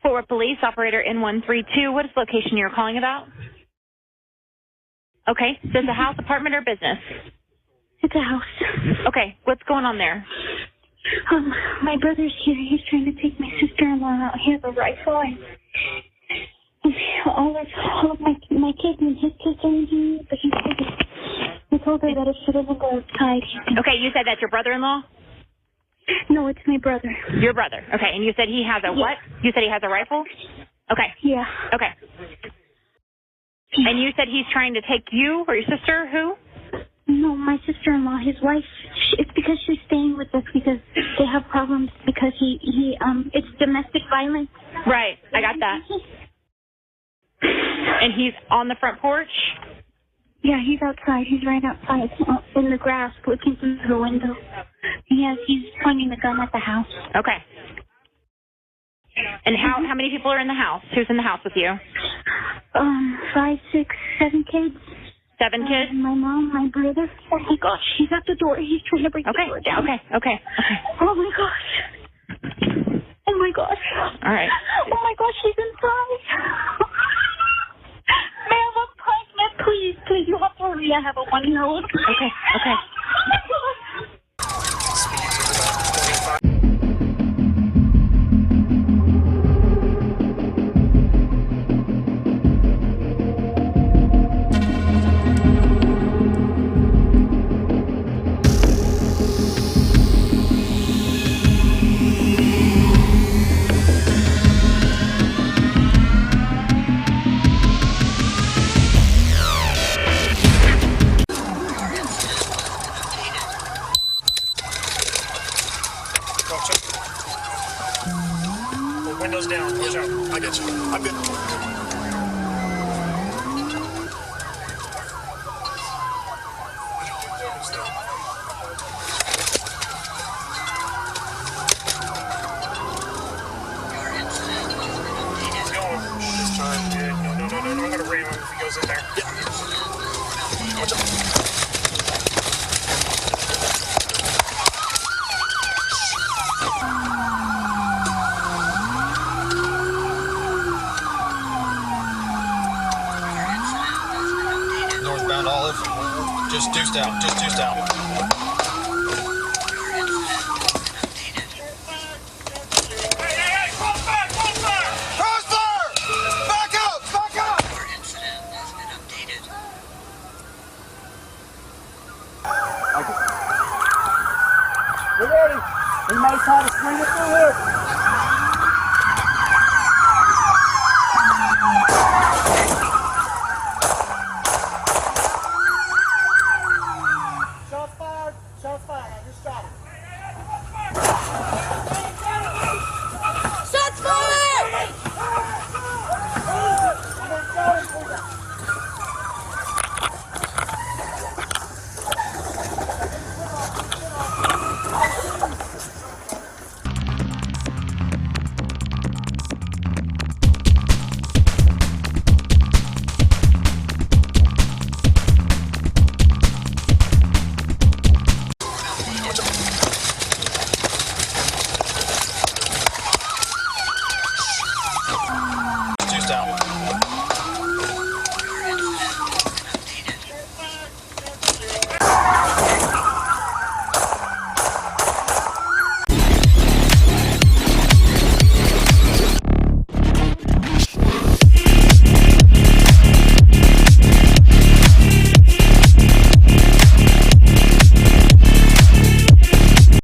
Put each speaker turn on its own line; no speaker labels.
Fort Worth Police, operator N132. What is the location you're calling about? Okay. Is this a house, apartment, or business?
It's a house.
Okay. What's going on there?
My brother's here. He's trying to take my sister-in-law out. He has a rifle, and all of my kids and his kids are in here, but he told her that if she doesn't go outside.
Okay, you said that's your brother-in-law?
No, it's my brother.
Your brother. Okay, and you said he has a what? You said he has a rifle? Okay.
Yeah.
Okay. And you said he's trying to take you or your sister? Who?
No, my sister-in-law, his wife. It's because she's staying with us because they have problems because it's domestic violence.
Right, I got that. And he's on the front porch?
Yeah, he's outside. He's right outside in the grass looking through the window. He's pointing the gun at the house.
Okay. And how many people are in the house? Who's in the house with you?
5, 6, 7 kids.
7 kids?
My mom, my brother. Oh my gosh, he's at the door. He's trying to break the door down.
Okay.
Oh my gosh. Oh my gosh.
All right.
Oh my gosh, she's inside. Ma'am, I'm pregnant. Please, you have to hurry. I have a 1-year-old.
Okay.
Windows down. Watch out. I get you. I'm good. He's going this time, dude. No. I'm gonna ram him if he goes in there. Yeah. Watch out. Just deuce down. Hey, crossfire! Crossfire! Back up! Your incident has been updated.
We're ready. We may try to swing it through here.